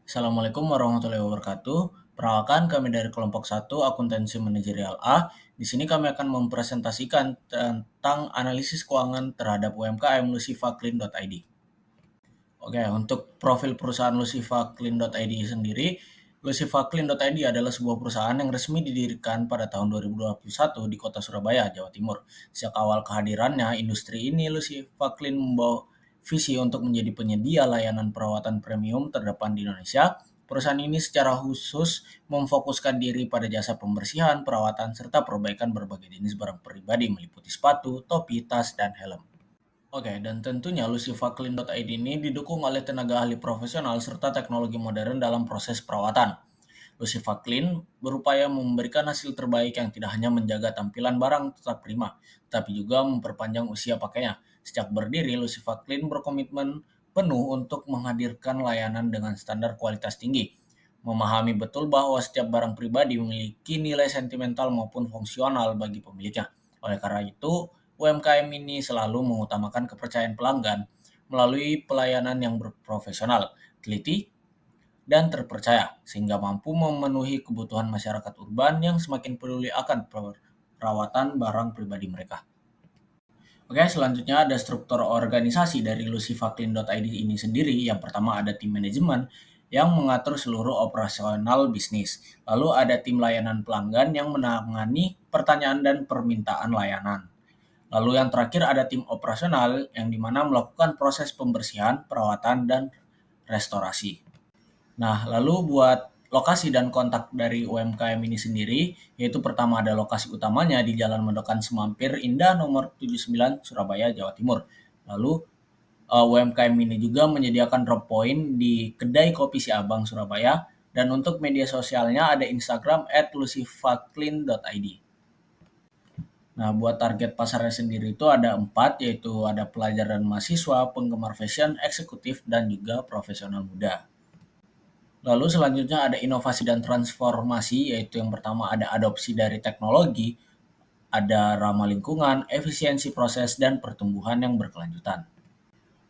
Assalamualaikum warahmatullahi wabarakatuh. Perkenalkan kami dari kelompok 1 Akuntansi Manajerial A. Di sini kami akan mempresentasikan tentang analisis keuangan terhadap UMKM lucifaclean.id. Oke, untuk profil perusahaan lucifaclean.id sendiri, lucifaclean.id adalah sebuah perusahaan yang resmi didirikan pada tahun 2021 di Kota Surabaya, Jawa Timur. Sejak awal kehadirannya, industri ini lucifaclean membawa visi untuk menjadi penyedia layanan perawatan premium terdepan di Indonesia. Perusahaan ini secara khusus memfokuskan diri pada jasa pembersihan, perawatan, serta perbaikan berbagai jenis barang pribadi meliputi sepatu, topi, tas, dan helm. Oke, dan tentunya lucifaclean.id ini didukung oleh tenaga ahli profesional serta teknologi modern dalam proses perawatan. Lucifaclean berupaya memberikan hasil terbaik yang tidak hanya menjaga tampilan barang tetap prima, tapi juga memperpanjang usia pakainya. Sejak berdiri, Lucifaclean berkomitmen penuh untuk menghadirkan layanan dengan standar kualitas tinggi. Memahami betul bahwa setiap barang pribadi memiliki nilai sentimental maupun fungsional bagi pemiliknya. Oleh karena itu, UMKM ini selalu mengutamakan kepercayaan pelanggan melalui pelayanan yang berprofesional, teliti, dan terpercaya, sehingga mampu memenuhi kebutuhan masyarakat urban yang semakin peduli akan perawatan barang pribadi mereka. Oke, selanjutnya ada struktur organisasi dari lucifaclean.id ini sendiri. Yang pertama ada tim manajemen yang mengatur seluruh operasional bisnis. Lalu ada tim layanan pelanggan yang menangani pertanyaan dan permintaan layanan. Lalu yang terakhir ada tim operasional yang dimana melakukan proses pembersihan, perawatan, dan restorasi. Nah, lalu buat lokasi dan kontak dari UMKM ini sendiri, yaitu pertama ada lokasi utamanya di Jalan Mendokan Semampir Indah nomor 79 Surabaya, Jawa Timur. Lalu UMKM ini juga menyediakan drop point di kedai kopi Si Abang Surabaya, dan untuk media sosialnya ada Instagram @lucifaclean.id. Nah, buat target pasarnya sendiri itu ada 4, yaitu ada pelajar dan mahasiswa, penggemar fashion, eksekutif, dan juga profesional muda. Lalu selanjutnya ada inovasi dan transformasi, yaitu yang pertama ada adopsi dari teknologi, ada ramah lingkungan, efisiensi proses, dan pertumbuhan yang berkelanjutan.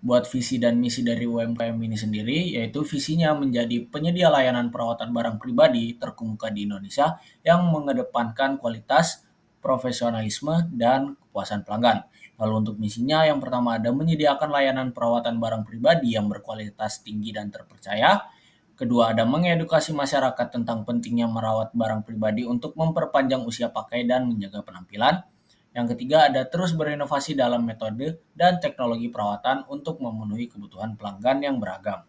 Buat visi dan misi dari UMKM ini sendiri, yaitu visinya menjadi penyedia layanan perawatan barang pribadi terkemuka di Indonesia yang mengedepankan kualitas, profesionalisme, dan kepuasan pelanggan. Lalu untuk misinya yang pertama ada menyediakan layanan perawatan barang pribadi yang berkualitas tinggi dan terpercaya. Kedua ada mengedukasi masyarakat tentang pentingnya merawat barang pribadi untuk memperpanjang usia pakai dan menjaga penampilan. Yang ketiga ada terus berinovasi dalam metode dan teknologi perawatan untuk memenuhi kebutuhan pelanggan yang beragam.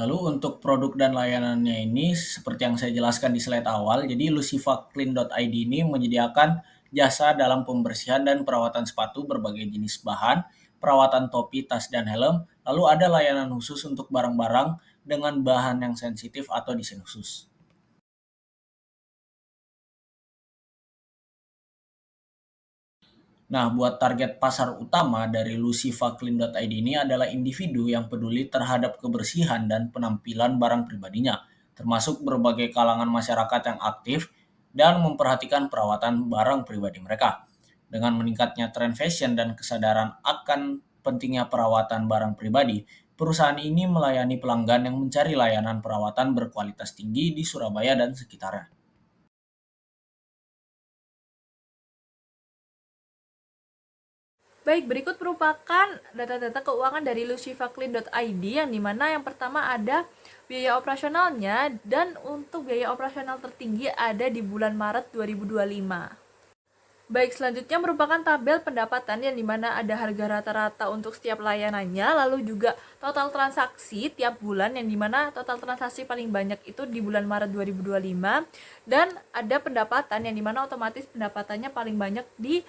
Lalu untuk produk dan layanannya ini seperti yang saya jelaskan di slide awal, jadi lucifaclean.id ini menyediakan jasa dalam pembersihan dan perawatan sepatu berbagai jenis bahan, perawatan topi, tas, dan helm, lalu ada layanan khusus untuk barang-barang dengan bahan yang sensitif atau desain khusus. Nah, buat target pasar utama dari lucifaclean.id ini adalah individu yang peduli terhadap kebersihan dan penampilan barang pribadinya, termasuk berbagai kalangan masyarakat yang aktif dan memperhatikan perawatan barang pribadi mereka. Dengan meningkatnya tren fashion dan kesadaran akan pentingnya perawatan barang pribadi, perusahaan ini melayani pelanggan yang mencari layanan perawatan berkualitas tinggi di Surabaya dan sekitarnya. Baik, berikut merupakan data-data keuangan dari lucifaclean.id yang dimana yang pertama ada biaya operasionalnya, dan untuk biaya operasional tertinggi ada di bulan Maret 2025. Baik, selanjutnya merupakan tabel pendapatan yang dimana ada harga rata-rata untuk setiap layanannya, lalu juga total transaksi tiap bulan yang dimana total transaksi paling banyak itu di bulan Maret 2025, dan ada pendapatan yang dimana otomatis pendapatannya paling banyak di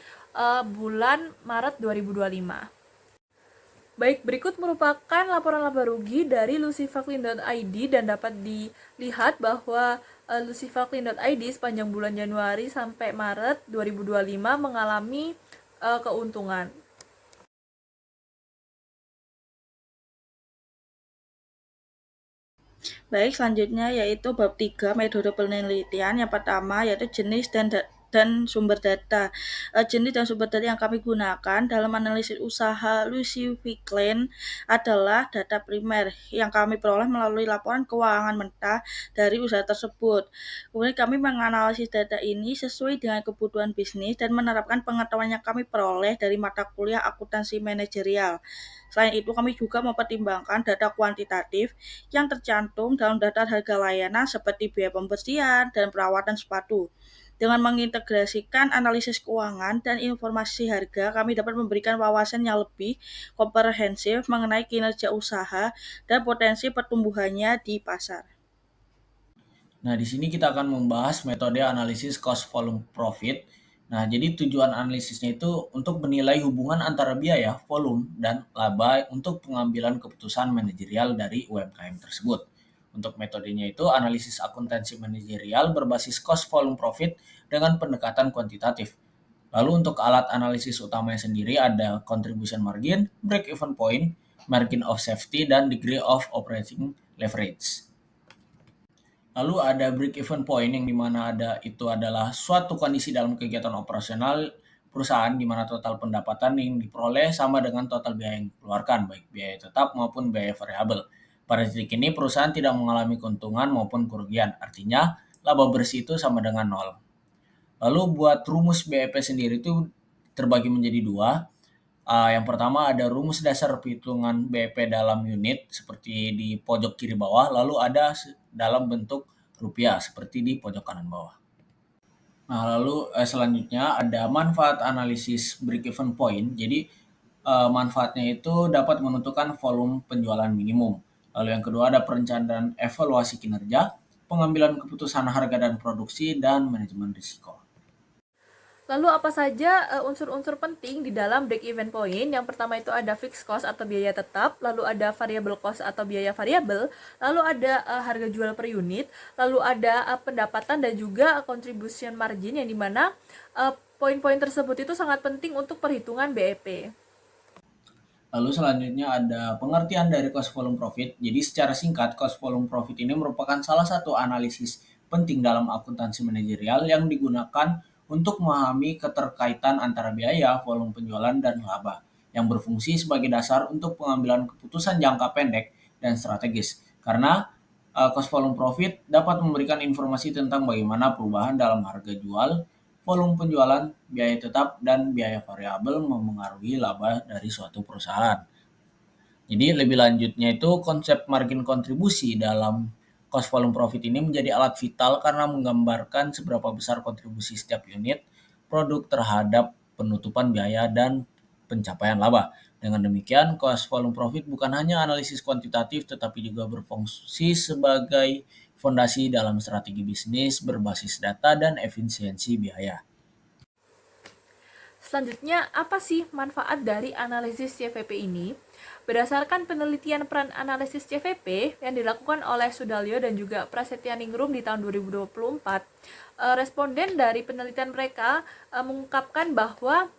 bulan Maret 2025. Baik, berikut merupakan laporan laba rugi dari lucifaclean.id, dan dapat dilihat bahwa lucifaclean.id sepanjang bulan Januari sampai Maret 2025 mengalami keuntungan. Baik, selanjutnya yaitu bab 3 metode penelitian. Yang pertama yaitu jenis dan dan sumber data. Jenis dan sumber data yang kami gunakan dalam analisis usaha Lucy Vickland adalah data primer yang kami peroleh melalui laporan keuangan mentah dari usaha tersebut. Kemudian kami menganalisis data ini sesuai dengan kebutuhan bisnis dan menerapkan pengetahuan yang kami peroleh dari mata kuliah akuntansi manajerial. Selain itu, kami juga mempertimbangkan data kuantitatif yang tercantum dalam daftar harga layanan seperti biaya pembersihan dan perawatan sepatu. Dengan mengintegrasikan analisis keuangan dan informasi harga, kami dapat memberikan wawasan yang lebih komprehensif mengenai kinerja usaha dan potensi pertumbuhannya di pasar. Nah, di sini kita akan membahas metode analisis cost volume profit. Nah, jadi tujuan analisisnya itu untuk menilai hubungan antara biaya, volume, dan laba untuk pengambilan keputusan manajerial dari UMKM tersebut. Untuk metodenya itu analisis akuntansi manajerial berbasis cost volume profit dengan pendekatan kuantitatif. Lalu untuk alat analisis utamanya sendiri ada contribution margin, break even point, margin of safety, dan degree of operating leverage. Lalu ada break even point yang dimana itu adalah suatu kondisi dalam kegiatan operasional perusahaan di mana total pendapatan yang diperoleh sama dengan total biaya yang dikeluarkan, baik biaya tetap maupun biaya variabel. Pada titik ini perusahaan tidak mengalami keuntungan maupun kerugian, artinya laba bersih itu sama dengan nol. Lalu buat rumus BEP sendiri itu terbagi menjadi dua. Yang pertama ada rumus dasar perhitungan BEP dalam unit seperti di pojok kiri bawah, lalu ada dalam bentuk rupiah seperti di pojok kanan bawah. Nah, lalu selanjutnya ada manfaat analisis break-even point. Jadi manfaatnya itu dapat menentukan volume penjualan minimum. Lalu yang kedua ada perencanaan evaluasi kinerja, pengambilan keputusan harga dan produksi, dan manajemen risiko. Lalu apa saja unsur-unsur penting di dalam break even point? Yang pertama itu ada fixed cost atau biaya tetap, lalu ada variable cost atau biaya variabel, lalu ada harga jual per unit, lalu ada pendapatan dan juga contribution margin yang dimana poin-poin tersebut itu sangat penting untuk perhitungan BEP. Lalu selanjutnya ada pengertian dari cost volume profit. Jadi secara singkat, cost volume profit ini merupakan salah satu analisis penting dalam akuntansi manajerial yang digunakan untuk memahami keterkaitan antara biaya, volume penjualan, dan laba, yang berfungsi sebagai dasar untuk pengambilan keputusan jangka pendek dan strategis. Karena cost volume profit dapat memberikan informasi tentang bagaimana perubahan dalam harga jual, volume penjualan, biaya tetap, dan biaya variabel memengaruhi laba dari suatu perusahaan. Jadi lebih lanjutnya itu konsep margin kontribusi dalam cost volume profit ini menjadi alat vital karena menggambarkan seberapa besar kontribusi setiap unit produk terhadap penutupan biaya dan pencapaian laba. Dengan demikian, cost volume profit bukan hanya analisis kuantitatif tetapi juga berfungsi sebagai fondasi dalam strategi bisnis berbasis data dan efisiensi biaya. Selanjutnya, apa sih manfaat dari analisis CVP ini? Berdasarkan penelitian peran analisis CVP yang dilakukan oleh Sudalyo dan juga Prasetyaningrum di tahun 2024, responden dari penelitian mereka mengungkapkan bahwa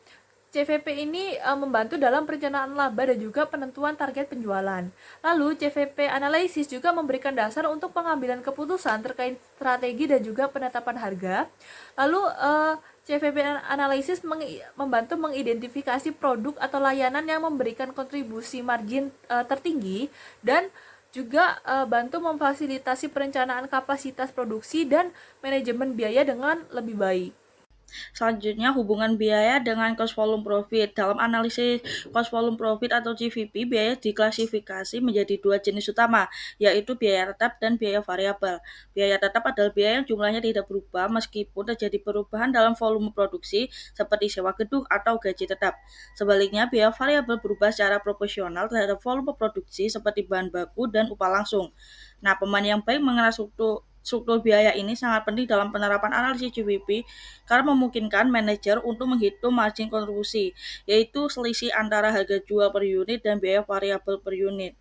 CVP ini membantu dalam perencanaan laba dan juga penentuan target penjualan. Lalu CVP Analysis juga memberikan dasar untuk pengambilan keputusan terkait strategi dan juga penetapan harga. Lalu CVP Analysis membantu mengidentifikasi produk atau layanan yang memberikan kontribusi margin tertinggi dan juga bantu memfasilitasi perencanaan kapasitas produksi dan manajemen biaya dengan lebih baik. Selanjutnya, hubungan biaya dengan cost volume profit. Dalam analisis cost volume profit atau CVP, biaya diklasifikasi menjadi dua jenis utama, yaitu biaya tetap dan biaya variabel. Biaya tetap adalah biaya yang jumlahnya tidak berubah meskipun terjadi perubahan dalam volume produksi seperti sewa gedung atau gaji tetap. Sebaliknya, biaya variabel berubah secara proporsional terhadap volume produksi seperti bahan baku dan upah langsung. Nah, pemain yang baik mengenal struktur biaya ini sangat penting dalam penerapan analisis GWP karena memungkinkan manajer untuk menghitung margin kontribusi, yaitu selisih antara harga jual per unit dan biaya variabel per unit.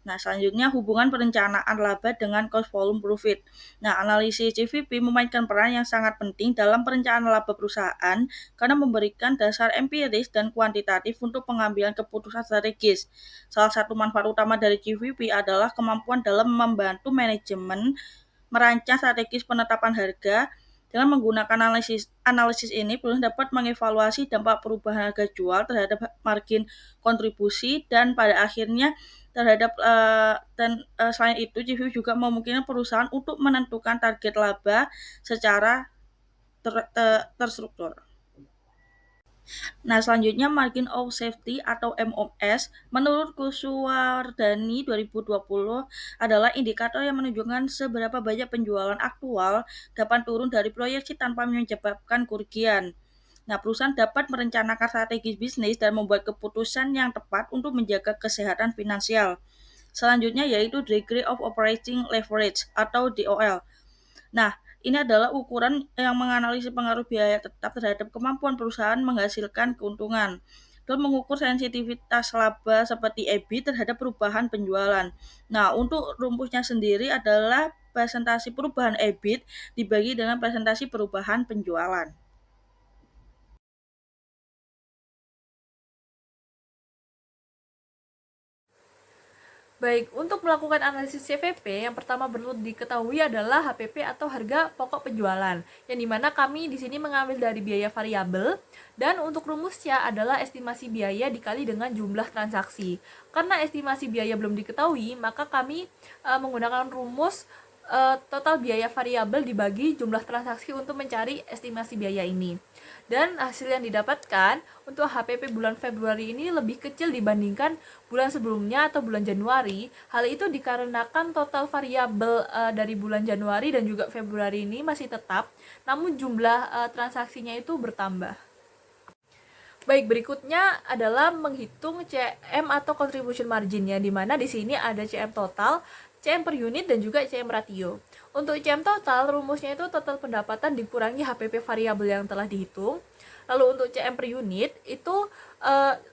Nah, selanjutnya hubungan perencanaan laba dengan cost volume profit. Nah, analisis GVP memainkan peran yang sangat penting dalam perencanaan laba perusahaan karena memberikan dasar empiris dan kuantitatif untuk pengambilan keputusan strategis. Salah satu manfaat utama dari GVP adalah kemampuan dalam membantu manajemen merancang strategis penetapan harga Dengan menggunakan analisis ini, perusahaan dapat mengevaluasi dampak perubahan harga jual terhadap margin kontribusi dan pada akhirnya terhadap selain itu GVP juga memungkinkan perusahaan untuk menentukan target laba secara terstruktur. Nah, selanjutnya margin of safety atau MOS menurut Kuswardani 2020 adalah indikator yang menunjukkan seberapa banyak penjualan aktual dapat turun dari proyeksi tanpa menyebabkan kerugian. Nah, perusahaan dapat merencanakan strategi bisnis dan membuat keputusan yang tepat untuk menjaga kesehatan finansial. Selanjutnya yaitu Degree of Operating Leverage atau DOL. Nah, ini adalah ukuran yang menganalisis pengaruh biaya tetap terhadap kemampuan perusahaan menghasilkan keuntungan dan mengukur sensitivitas laba seperti EBIT terhadap perubahan penjualan. Nah, untuk rumusnya sendiri adalah presentasi perubahan EBIT dibagi dengan presentasi perubahan penjualan. Baik, untuk melakukan analisis CVP, yang pertama perlu diketahui adalah HPP atau harga pokok penjualan, yang dimana kami di sini mengambil dari biaya variabel, dan untuk rumusnya adalah estimasi biaya dikali dengan jumlah transaksi. Karena estimasi biaya belum diketahui, maka kami menggunakan rumus total biaya variabel dibagi jumlah transaksi untuk mencari estimasi biaya ini. Dan hasil yang didapatkan untuk HPP bulan Februari ini lebih kecil dibandingkan bulan sebelumnya atau bulan Januari. Hal itu dikarenakan total variabel dari bulan Januari dan juga Februari ini masih tetap, namun jumlah transaksinya itu bertambah. Baik, berikutnya adalah menghitung CM atau contribution margin-nya, di mana di sini ada CM total, CM per unit, dan juga CM ratio. Untuk CM total, rumusnya itu total pendapatan dikurangi HPP variabel yang telah dihitung. Lalu untuk CM per unit, itu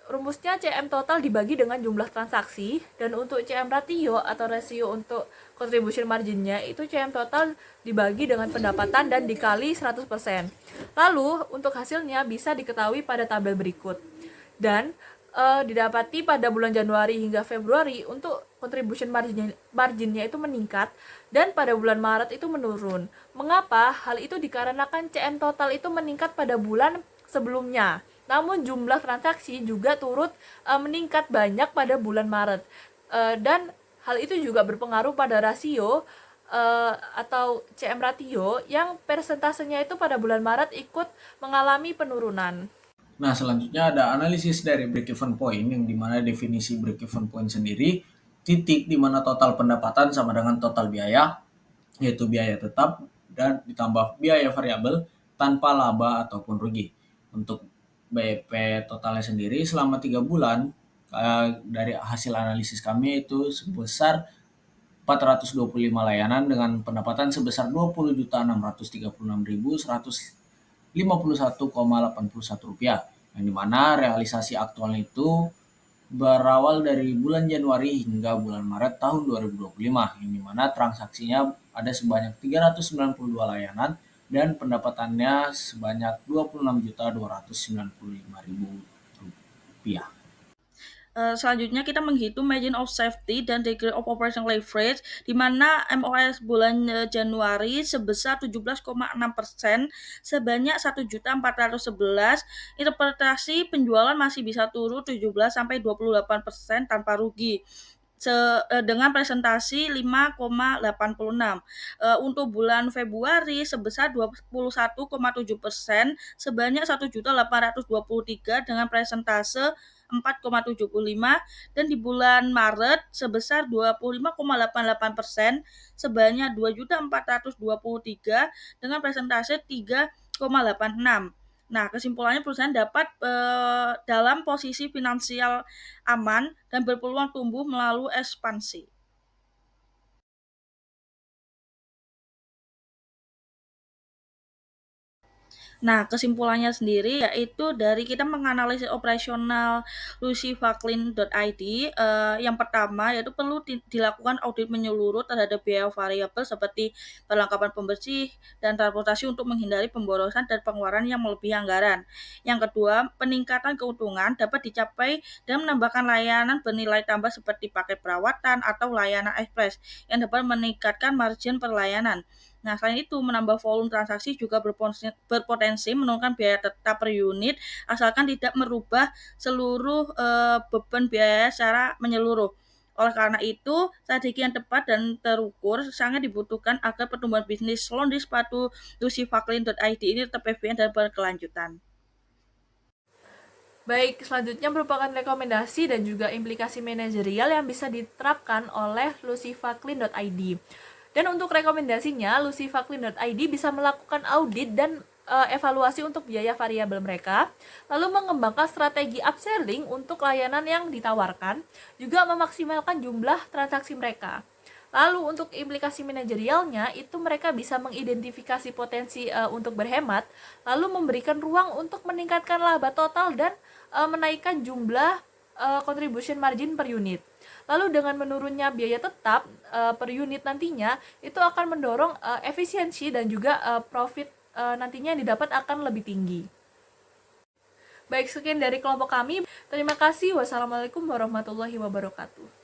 rumusnya CM total dibagi dengan jumlah transaksi. Dan untuk CM ratio atau rasio untuk contribution margin-nya, itu CM total dibagi dengan pendapatan dan dikali 100%. Lalu, untuk hasilnya bisa diketahui pada tabel berikut. Dan didapati pada bulan Januari hingga Februari untuk contribution marginnya itu meningkat dan pada bulan Maret itu menurun. Mengapa? Hal itu dikarenakan CM total itu meningkat pada bulan sebelumnya. Namun jumlah transaksi juga turut meningkat banyak pada bulan Maret. Dan hal itu juga berpengaruh pada rasio atau CM ratio yang persentasenya itu pada bulan Maret ikut mengalami penurunan. Nah, selanjutnya ada analisis dari break-even point, yang dimana definisi break-even point sendiri, titik di mana total pendapatan sama dengan total biaya, yaitu biaya tetap dan ditambah biaya variabel tanpa laba ataupun rugi. Untuk BIP totalnya sendiri selama 3 bulan, dari hasil analisis kami itu sebesar 425 layanan dengan pendapatan sebesar Rp20.636.151,81, yang dimana realisasi aktualnya itu berawal dari bulan Januari hingga bulan Maret tahun 2025, yang dimana transaksinya ada sebanyak 392 layanan dan pendapatannya sebanyak Rp26.295.000. Selanjutnya kita menghitung margin of safety dan degree of operating leverage, di mana MOS bulan Januari sebesar 17,6%, sebanyak 1.411. Interpretasi penjualan masih bisa turun 17-28% tanpa rugi. Dengan presentasi 5,86. Untuk bulan Februari sebesar 21,7%, sebanyak 1.823 dengan presentase 4,75, dan di bulan Maret sebesar 25,88%, sebanyak 2.423 dengan presentase 3,86. Nah, kesimpulannya perusahaan dapat dalam posisi finansial aman dan berpeluang tumbuh melalui ekspansi. Nah, kesimpulannya sendiri yaitu dari kita menganalisis operasional lucifaclin.id, yang pertama yaitu perlu dilakukan audit menyeluruh terhadap biaya variabel seperti perlengkapan pembersih dan transportasi untuk menghindari pemborosan dan pengeluaran yang melebihi anggaran. Yang kedua, peningkatan keuntungan dapat dicapai dengan menambahkan layanan bernilai tambah seperti paket perawatan atau layanan ekspres yang dapat meningkatkan margin per layanan. Nah, selain itu menambah volume transaksi juga berpotensi menurunkan biaya tetap per unit asalkan tidak merubah seluruh beban biaya secara menyeluruh. Oleh karena itu, strategi yang tepat dan terukur sangat dibutuhkan agar pertumbuhan bisnis laundry sepatu lucyfaclin.id ini tetap efisien dan berkelanjutan. Baik, selanjutnya merupakan rekomendasi dan juga implikasi manajerial yang bisa diterapkan oleh lucyfaclin.id. Dan untuk rekomendasinya, lucyfaclin.id bisa melakukan audit dan evaluasi untuk biaya variabel mereka, lalu mengembangkan strategi upselling untuk layanan yang ditawarkan, juga memaksimalkan jumlah transaksi mereka. Lalu untuk implikasi manajerialnya, itu mereka bisa mengidentifikasi potensi untuk berhemat, lalu memberikan ruang untuk meningkatkan laba total dan menaikkan jumlah contribution margin per unit. Lalu dengan menurunnya biaya tetap per unit nantinya, itu akan mendorong efisiensi dan juga profit nantinya yang didapat akan lebih tinggi. Baik, sekian dari kelompok kami. Terima kasih. Wassalamualaikum warahmatullahi wabarakatuh.